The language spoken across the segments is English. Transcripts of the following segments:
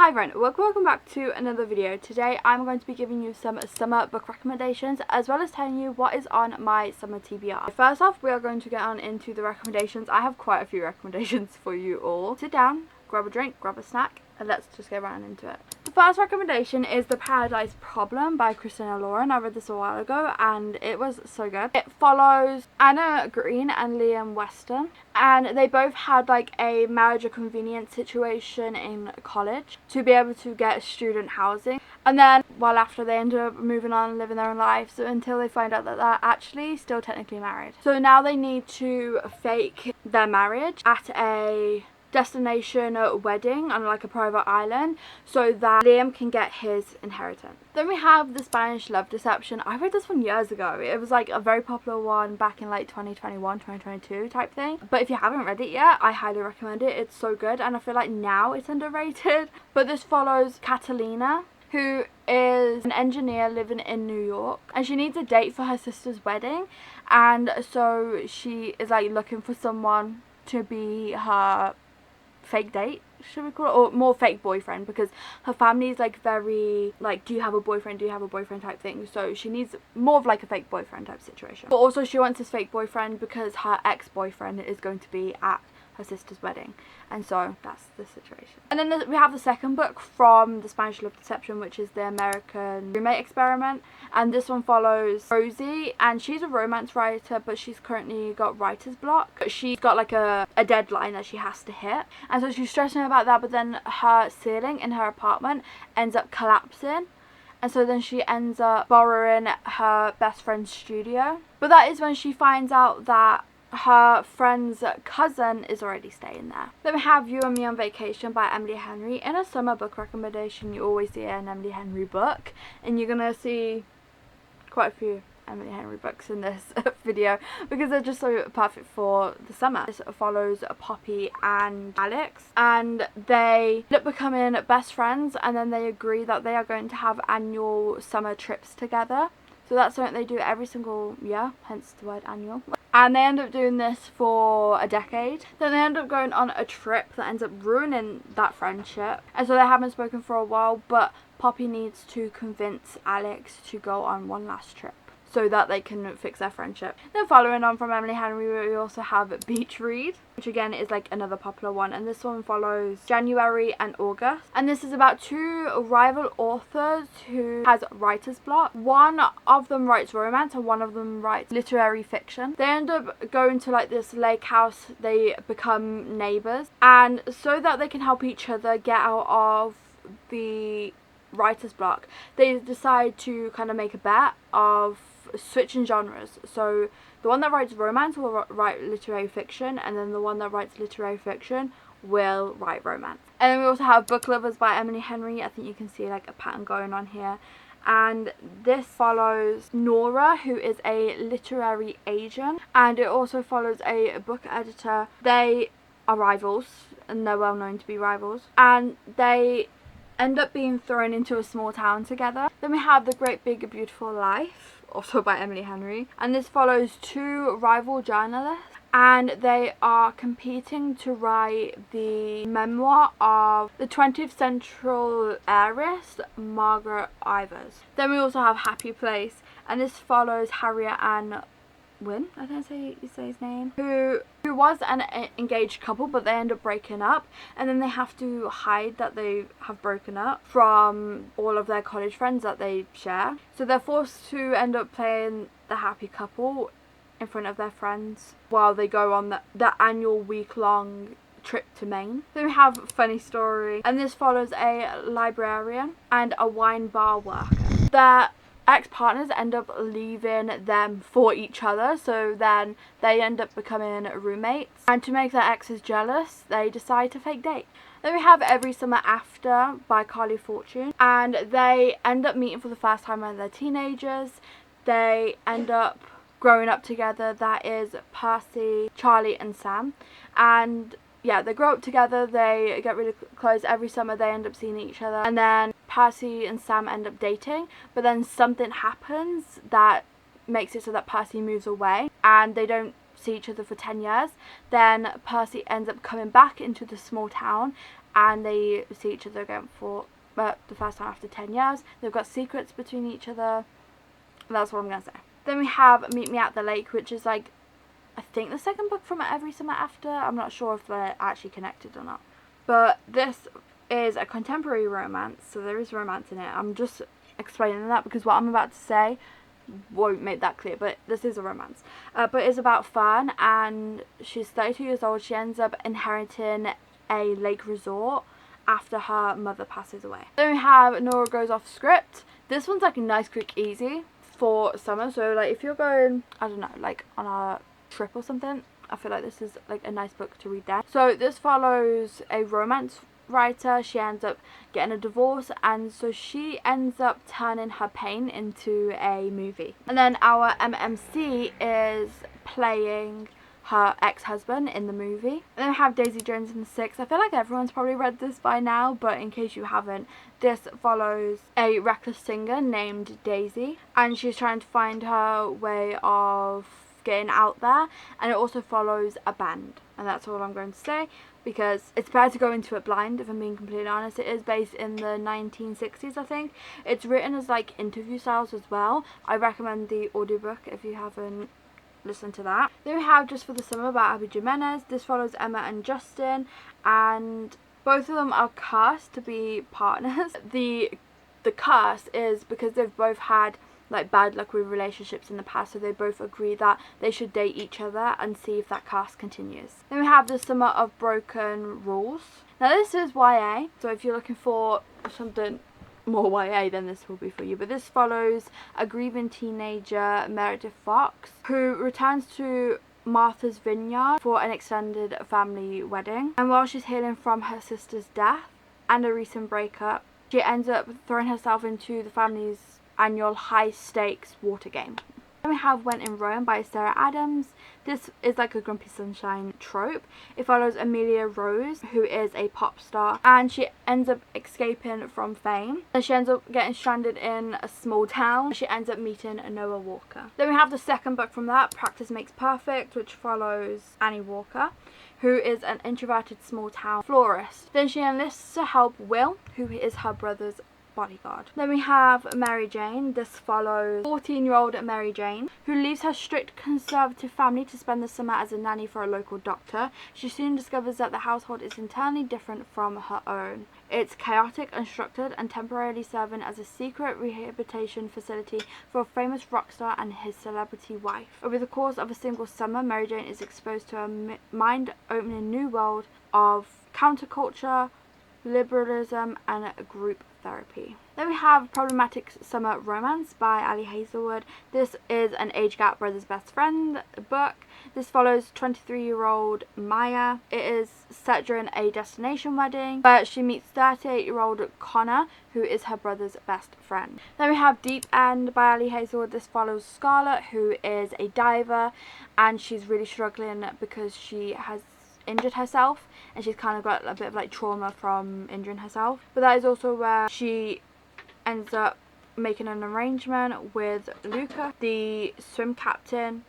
Hi everyone, welcome back to another video. Today I'm going to be giving you some summer book recommendations as well as telling you what is on my summer TBR. First off, we are going to get on into the recommendations. I have quite a few recommendations for you all. Sit down, grab a drink, grab a snack, and let's just get right into it. The first recommendation is The Paradise Problem by Christina Lauren. I read this a while ago and it was so good. It follows Anna Green and Liam Weston, and they both had like a marriage or convenience situation in college to be able to get student housing, and then while after they ended up moving on and living their own lives until they find out that they're actually still technically married. So now they need to fake their marriage at a destination wedding on like a private island so that Liam can get his inheritance. Then we have The Spanish Love Deception. I read this one years ago. It was like a very popular one back in like 2021, 2022 type thing. But if you haven't read it yet, I highly recommend it. It's so good and I feel like now it's underrated. But this follows Catalina, who is an engineer living in New York, and she needs a date for her sister's wedding, and so she is like looking for someone to be her fake date, should we call it, or more fake boyfriend, because her family is like very like, do you have a boyfriend type thing. So she needs more of like a fake boyfriend type situation, but also she wants this fake boyfriend because her ex-boyfriend is going to be at her sister's wedding, and so that's the situation. And then we have the second book from The Spanish Love Deception, which is The American Roommate Experiment, and this one follows Rosie, and she's a romance writer, but she's currently got writer's block. She's got like a deadline that she has to hit, and so she's stressing about that, but then her ceiling in her apartment ends up collapsing, and so then she ends up borrowing her best friend's studio. But that is when she finds out that her friend's cousin is already staying there. Then we have You and Me on Vacation by Emily Henry. In a summer book recommendation, you always see an Emily Henry book, and you're gonna see quite a few Emily Henry books in this video because they're just so perfect for the summer. This follows Poppy and Alex, and they end up becoming best friends, and then they agree that they are going to have annual summer trips together. So that's something they do every single year, hence the word annual. And they end up doing this for a decade. Then they end up going on a trip that ends up ruining that friendship. And so they haven't spoken for a while, but Poppy needs to convince Alex to go on one last trip so that they can fix their friendship. Then following on from Emily Henry, we also have Beach Read, which again is like another popular one, and this one follows January and August. And this is about two rival authors who has writer's block. One of them writes romance and one of them writes literary fiction. They end up going to like this lake house, they become neighbours, and so that they can help each other get out of the writer's block, they decide to kind of make a bet of switching genres. So the one that writes romance will write literary fiction, and then the one that writes literary fiction will write romance. And then we also have Book Lovers by Emily Henry. I think you can see like a pattern going on here. And this follows Nora, who is a literary agent, and it also follows a book editor. They are rivals, and they're well known to be rivals, and they end up being thrown into a small town together. Then we have The Great Big Beautiful Life, also by Emily Henry, and this follows two rival journalists, and they are competing to write the memoir of the 20th century heiress Margaret Ivers. Then we also have Happy Place, and this follows Harriet Ann Wynne, I don't say his name, who was an engaged couple, but they end up breaking up, and then they have to hide that they have broken up from all of their college friends that they share. So they're forced to end up playing the happy couple in front of their friends while they go on the annual week-long trip to Maine. Then we have Funny Story, and this follows a librarian and a wine bar worker. Their ex-partners end up leaving them for each other, so then they end up becoming roommates, and to make their exes jealous, they decide to fake date. Then we have Every Summer After by Carly Fortune, and they end up meeting for the first time when they're teenagers. They end up growing up together. That is Percy, Charlie and Sam, and yeah, they grow up together, they get really close. Every summer they end up seeing each other, and then Percy and Sam end up dating, but then something happens that makes it so that Percy moves away and they don't see each other for 10 years. Then Percy ends up coming back into the small town and they see each other again for the first time after 10 years. They've got secrets between each other. That's what I'm going to say. Then we have Meet Me at the Lake, which is like, I think the second book from Every Summer After. I'm not sure if they're actually connected or not. But this is a contemporary romance, so there is romance in it. I'm just explaining that because what I'm about to say won't make that clear, but this is a romance. But it's about Fern, and she's 32 years old. She ends up inheriting a lake resort after her mother passes away. Then we have Nora Goes Off Script. This one's like a nice, quick, easy for summer. So like if you're going, I don't know, like on a trip or something, I feel like this is like a nice book to read there. So this follows a romance writer. She ends up getting a divorce, and so she ends up turning her pain into a movie. And then our MMC is playing her ex-husband in the movie. And then we have Daisy Jones and the Six. I feel like everyone's probably read this by now, but in case you haven't, this follows a reckless singer named Daisy, and she's trying to find her way of getting out there. And it also follows a band, and that's all I'm going to say because it's better to go into it blind, if I'm being completely honest. It is based in the 1960s, I think. It's written as like interview styles as well. I recommend the audiobook if you haven't listened to that. Then we have Just for the Summer by Abby Jimenez. This follows Emma and Justin, and both of them are cast to be partners. The curse is because they've both had like bad luck with relationships in the past, so they both agree that they should date each other and see if that cast continues. Then we have The Summer of Broken Rules. Now this is YA, so if you're looking for something more YA, then this will be for you. But this follows a grieving teenager, Meredith Fox, who returns to Martha's Vineyard for an extended family wedding, and while she's healing from her sister's death and a recent breakup, she ends up throwing herself into the family's annual high stakes water game. Then we have When in Rome by Sarah Adams. This is like a Grumpy Sunshine trope. It follows Amelia Rose, who is a pop star, and she ends up escaping from fame. And she ends up getting stranded in a small town. She ends up meeting Noah Walker. Then we have the second book from that, Practice Makes Perfect, which follows Annie Walker, who is an introverted small town florist. Then she enlists to help Will, who is her brother's bodyguard. Then we have Mary Jane. This follows 14-year-old Mary Jane, who leaves her strict conservative family to spend the summer as a nanny for a local doctor. She soon discovers that the household is entirely different from her own. It's chaotic, unstructured, and temporarily serving as a secret rehabilitation facility for a famous rock star and his celebrity wife. Over the course of a single summer, Mary Jane is exposed to a mind-opening new world of counterculture, liberalism, and group therapy. Then we have Problematic Summer Romance by Ali Hazelwood. This is an age gap brother's best friend book. This follows 23-year-old Maya. It is set during a destination wedding, but she meets 38-year-old Connor, who is her brother's best friend. Then we have Deep End by Ali Hazelwood. This follows Scarlett, who is a diver, and she's really struggling because she has injured herself, and she's kind of got a bit of like trauma from injuring herself. But that is also where she ends up making an arrangement with Luca, the swim captain,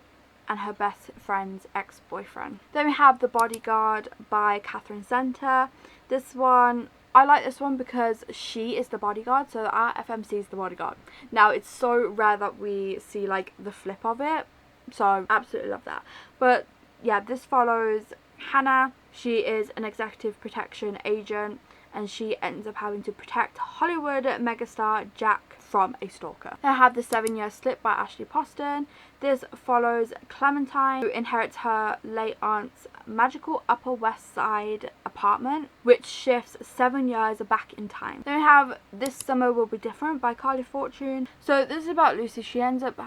and her best friend's ex-boyfriend. Then we have The Bodyguard by Catherine Center. This one, I like this one because she is the bodyguard, so our FMC is the bodyguard. Now it's so rare that we see like the flip of it, so I absolutely love that. But yeah, this follows Hannah. She is an executive protection agent, and she ends up having to protect Hollywood megastar Jack from a stalker. I have The 7-Year Slip by Ashley Poston. This follows Clementine, who inherits her late aunt's magical Upper West Side apartment, which shifts 7 years back in time. Then we have This Summer Will Be Different by Carly Fortune. So this is about Lucy. She ends up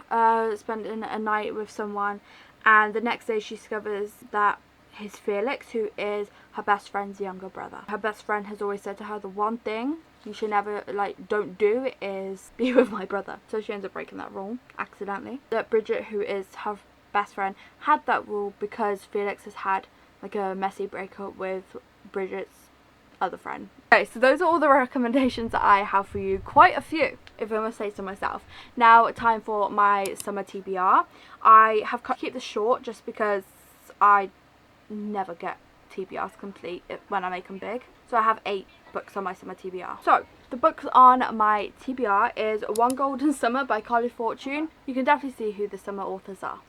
spending a night with someone, and the next day she discovers that he's Felix, who is her best friend's younger brother. Her best friend has always said to her, the one thing you should never don't do is be with my brother. So she ends up breaking that rule accidentally. That Bridget, who is her best friend, had that rule because Felix has had like a messy breakup with Bridget's other friend. Okay, so those are all the recommendations that I have for you. Quite a few, if I must say so myself. Now time for my summer TBR. I have cut keep this short just because I never get TBRs complete when I make them big. So So I have 8 books on my summer TBR. So the books on my TBR is One Golden Summer by Carly Fortune. You can definitely see who the summer authors are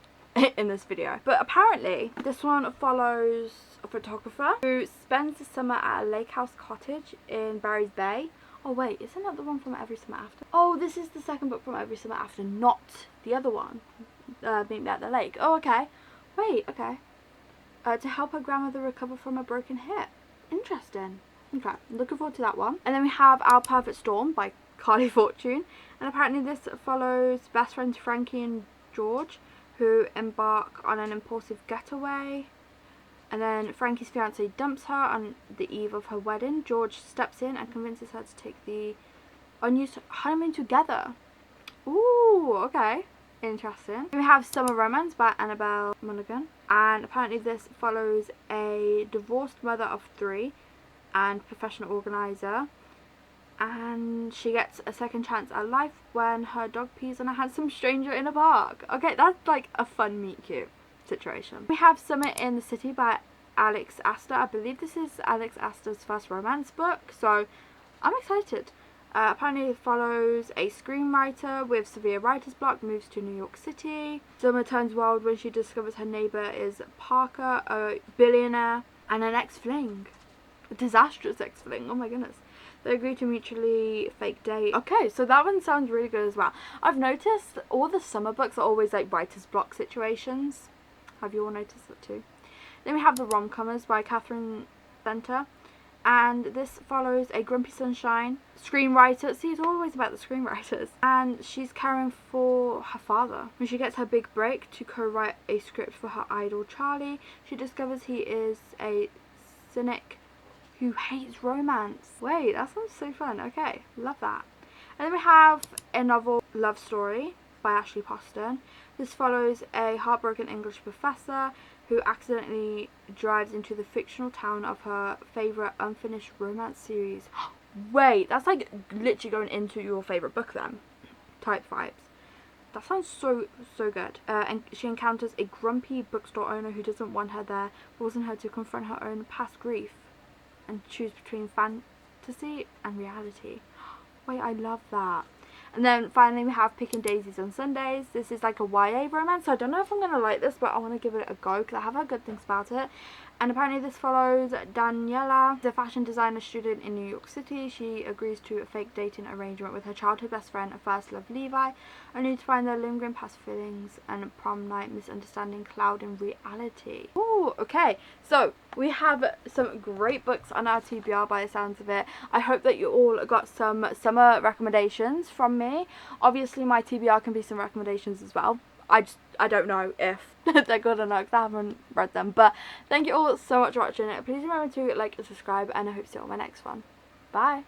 in this video. But apparently this one follows a photographer who spends the summer at a lake house cottage in Barry's Bay. Oh wait, isn't that the one from Every Summer After? Oh, this is the second book from Every Summer After, not the other one, being at the lake. Oh, okay. Wait, okay. To help her grandmother recover from a broken hip. Interesting. Okay, looking forward to that one. And then we have Our Perfect Storm by Carly Fortune. And apparently this follows best friends Frankie and George, who embark on an impulsive getaway. And then Frankie's fiance dumps her on the eve of her wedding. George steps in and convinces her to take the unused honeymoon together. Ooh, okay. Interesting. We have Summer Romance by Annabelle Monaghan. And apparently this follows a divorced mother of 3 and professional organizer. And she gets a second chance at life when her dog pees on a handsome stranger in a park. Okay, that's like a fun meet cute situation. We have Summer in the City by Alex Astor. I believe this is Alex Astor's first romance book, so I'm excited. Apparently it follows a screenwriter with severe writer's block, moves to New York City. Summer turns wild when she discovers her neighbour is Parker, a billionaire, and an ex-fling. A disastrous ex-fling, oh my goodness. They agree to mutually fake date. Okay, so that one sounds really good as well. I've noticed all the summer books are always like writer's block situations. Have you all noticed that too? Then we have The Rom-Comers by Catherine Venter. And this follows a grumpy sunshine screenwriter. See, it's always about the screenwriters. And she's caring for her father. When she gets her big break to co-write a script for her idol Charlie, she discovers he is a cynic who hates romance. Wait, that sounds so fun. Okay, love that. And then we have a novel, Love Story by Ashley Poston. This follows a heartbroken English professor who accidentally drives into the fictional town of her favourite unfinished romance series. Wait, that's like literally going into your favourite book then. Type vibes. That sounds so good. And she encounters a grumpy bookstore owner who doesn't want her there, forcing her to confront her own past grief and choose between fantasy and reality. Wait, I love that. And then finally we have Picking Daisies on Sundays. This is like a YA romance, so I don't know if I'm going to like this, but I want to give it a go because I have heard good things about it. And apparently this follows Daniela, the fashion designer student in New York City. She agrees to a fake dating arrangement with her childhood best friend and first love Levi, only to find their lingering past feelings and prom night misunderstanding cloud in reality. Ooh, okay. So we have some great books on our TBR by the sounds of it. I hope that you all got some summer recommendations from me. Obviously my TBR can be some recommendations as well. I don't know if they're good or not because I haven't read them. But thank you all so much for watching it. Please remember to like and subscribe, and I hope to see you on my next one. Bye.